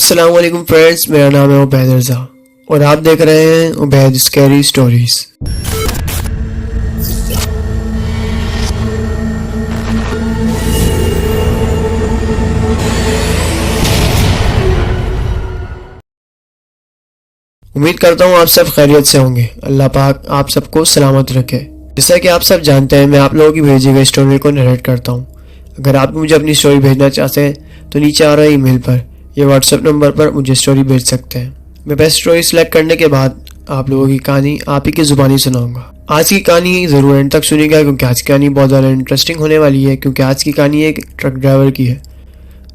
अस्सलाम वालेकुम फ्रेंड्स, मेरा नाम है उबैद रज़ा और आप देख रहे हैं उबैद स्कैरी स्टोरीज। उम्मीद करता हूँ आप सब खैरियत से होंगे। अल्लाह पाक आप सबको सलामत रखे। जैसा कि आप सब जानते हैं, मैं आप लोगों की भेजी गई स्टोरी को नरेट करता हूँ। अगर आप मुझे अपनी स्टोरी भेजना चाहते हैं तो नीचे आ रहे ईमेल पर या व्हाट्सएप नंबर पर मुझे स्टोरी भेज सकते हैं। मैं बेस्ट स्टोरी सिलेक्ट करने के बाद आप लोगों की कहानी आप ही की जुबानी सुनाऊंगा। आज की कहानी ज़रूर एंड तक सुनिएगा क्योंकि आज की कहानी बहुत ज़्यादा इंटरेस्टिंग होने वाली है। क्योंकि आज की कहानी एक ट्रक ड्राइवर की है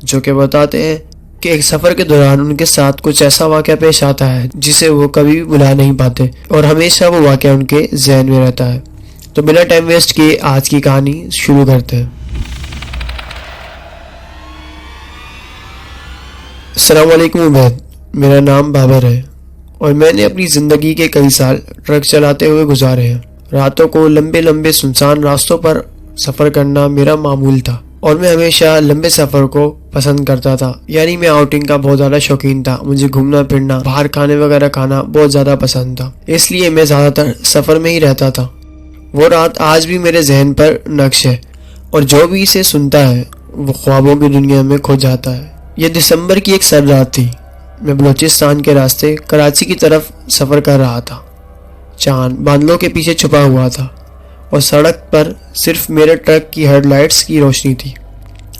जो कि बताते हैं कि एक सफ़र के दौरान उनके साथ कुछ ऐसा वाक़या पेश आता है जिसे वो कभी भी भुला नहीं पाते और हमेशा वो वाक़या उनके जहन में रहता है। तो बिना टाइम वेस्ट किए आज की कहानी शुरू करते हैं। अस्सलाम वालेकुम उबैद, मेरा नाम बाबर है और मैंने अपनी ज़िंदगी के कई साल ट्रक चलाते हुए गुजारे हैं। रातों को लंबे लंबे सुनसान रास्तों पर सफ़र करना मेरा मामूल था और मैं हमेशा लंबे सफ़र को पसंद करता था। यानी मैं आउटिंग का बहुत ज़्यादा शौकीन था। मुझे घूमना फिरना, बाहर खाने वगैरह खाना बहुत ज़्यादा पसंद था, इसलिए मैं ज़्यादातर सफ़र में ही रहता था। वो रात आज भी मेरे जहन पर नक्श है और जो भी इसे सुनता है वो ख्वाबों की दुनिया में खो जाता है। यह दिसंबर की एक सर्द रात थी। मैं बलूचिस्तान के रास्ते कराची की तरफ सफ़र कर रहा था। चांद बादलों के पीछे छुपा हुआ था और सड़क पर सिर्फ मेरे ट्रक की हेडलाइट्स की रोशनी थी।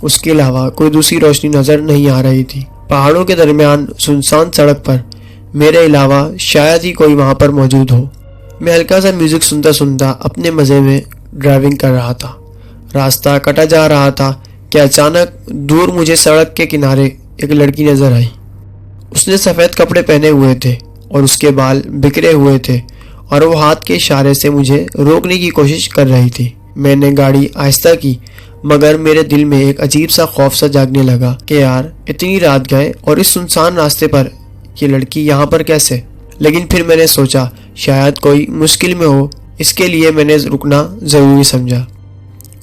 उसके अलावा कोई दूसरी रोशनी नज़र नहीं आ रही थी। पहाड़ों के दरमियान सुनसान सड़क पर मेरे अलावा शायद ही कोई वहाँ पर मौजूद हो। मैं हल्का सा म्यूज़िक सुनता सुनता अपने मज़े में ड्राइविंग कर रहा था। रास्ता कटा जा रहा था कि अचानक दूर मुझे सड़क के किनारे एक लड़की नज़र आई। उसने सफ़ेद कपड़े पहने हुए थे और उसके बाल बिखरे हुए थे और वो हाथ के इशारे से मुझे रोकने की कोशिश कर रही थी। मैंने गाड़ी आहिस्ता की मगर मेरे दिल में एक अजीब सा खौफ सा जागने लगा कि यार इतनी रात गए और इस सुनसान रास्ते पर ये लड़की यहाँ पर कैसे। लेकिन फिर मैंने सोचा शायद कोई मुश्किल में हो, इसके लिए मैंने रुकना ज़रूरी समझा।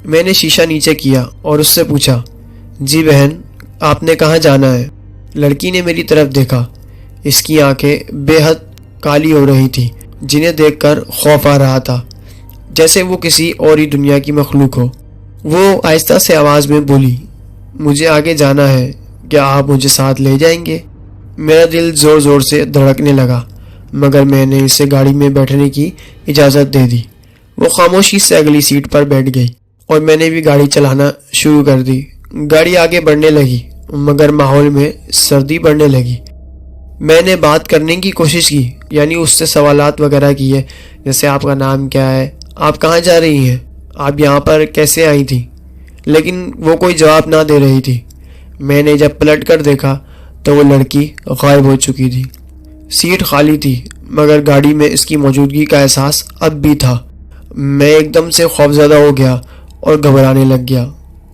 मैंने शीशा नीचे किया और उससे पूछा, जी बहन आपने कहाँ जाना है। लड़की ने मेरी तरफ देखा। इसकी आंखें बेहद काली हो रही थी जिन्हें देखकर खौफ आ रहा था, जैसे वो किसी और ही दुनिया की मखलूक हो। वो आहिस्ता से आवाज़ में बोली, मुझे आगे जाना है, क्या आप मुझे साथ ले जाएंगे। मेरा दिल ज़ोर ज़ोर से धड़कने लगा मगर मैंने इसे गाड़ी में बैठने की इजाज़त दे दी। वो खामोशी से अगली सीट पर बैठ गई और मैंने भी गाड़ी चलाना शुरू कर दी। गाड़ी आगे बढ़ने लगी मगर माहौल में सर्दी बढ़ने लगी। मैंने बात करने की कोशिश की, यानी उससे सवालात वगैरह किए, जैसे आपका नाम क्या है, आप कहाँ जा रही हैं, आप यहाँ पर कैसे आई थी। लेकिन वो कोई जवाब ना दे रही थी। मैंने जब पलट कर देखा तो वो लड़की गायब हो चुकी थी। सीट खाली थी मगर गाड़ी में इसकी मौजूदगी का एहसास अब भी था। मैं एकदम से खौफज़दा हो गया और घबराने लग गया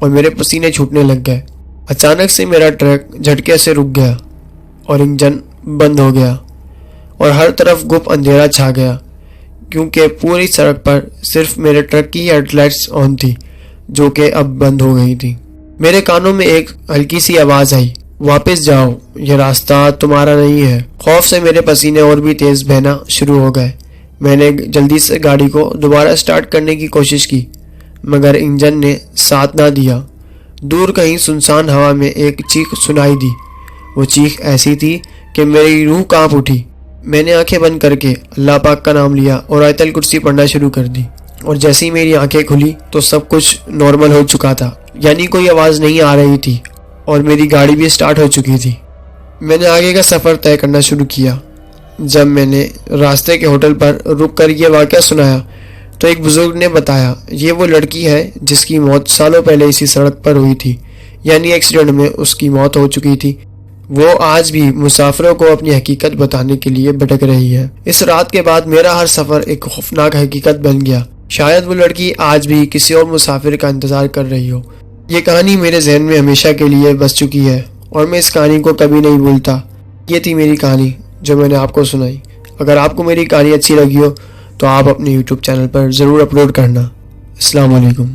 और मेरे पसीने छूटने लग गए। अचानक से मेरा ट्रक झटके से रुक गया और इंजन बंद हो गया और हर तरफ गुप अंधेरा छा गया क्योंकि पूरी सड़क पर सिर्फ मेरे ट्रक की हेडलाइट्स ऑन थी जो कि अब बंद हो गई थी। मेरे कानों में एक हल्की सी आवाज़ आई, वापस जाओ, यह रास्ता तुम्हारा नहीं है। खौफ से मेरे पसीने और भी तेज़ बहना शुरू हो गए। मैंने जल्दी से गाड़ी को दोबारा स्टार्ट करने की कोशिश की मगर इंजन ने साथ ना दिया। दूर कहीं सुनसान हवा में एक चीख सुनाई दी। वो चीख ऐसी थी कि मेरी रूह कांप उठी। मैंने आंखें बंद करके अल्लाह पाक का नाम लिया और आयतल कुर्सी पढ़ना शुरू कर दी और जैसे ही मेरी आंखें खुली तो सब कुछ नॉर्मल हो चुका था, यानी कोई आवाज़ नहीं आ रही थी और मेरी गाड़ी भी स्टार्ट हो चुकी थी। मैंने आगे का सफ़र तय करना शुरू किया। जब मैंने रास्ते के होटल पर रुक कर यह वाक़या सुनाया तो एक बुज़ुर्ग ने बताया, ये वो लड़की है जिसकी मौत सालों पहले इसी सड़क पर हुई थी, यानी एक्सीडेंट में उसकी मौत हो चुकी थी। वो आज भी मुसाफिरों को अपनी हकीकत बताने के लिए भटक रही है। इस रात के बाद मेरा हर सफ़र एक खौफनाक हकीकत बन गया। शायद वो लड़की आज भी किसी और मुसाफिर का इंतज़ार कर रही हो। ये कहानी मेरे जहन में हमेशा के लिए बस चुकी है और मैं इस कहानी को कभी नहीं भूलता। ये थी मेरी कहानी जो मैंने आपको सुनाई। अगर आपको मेरी कहानी अच्छी लगी हो तो आप अपने यूट्यूब चैनल पर ज़रूर अपलोड करना। अस्सलाम वालेकुम।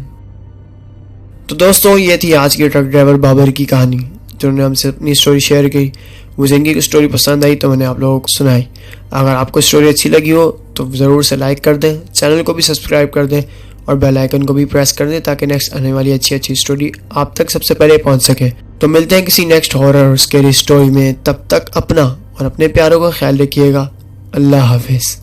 तो दोस्तों, ये थी आज के ट्रक ड्राइवर बाबर की कहानी जिन्होंने हमसे अपनी स्टोरी शेयर की। वो जिंदगी की स्टोरी पसंद आई तो मैंने आप लोगों को सुनाई। अगर आपको स्टोरी अच्छी लगी हो तो ज़रूर से लाइक कर दें, चैनल को भी सब्सक्राइब कर दें और बेल आइकन को भी प्रेस कर दें ताकि नेक्स्ट आने वाली अच्छी अच्छी स्टोरी आप तक सबसे पहले पहुंच सके। तो मिलते हैं किसी नेक्स्ट हॉरर और स्कैरी स्टोरी में, तब तक अपना और अपने प्यारों का ख्याल रखिएगा। अल्लाह हाफिज़।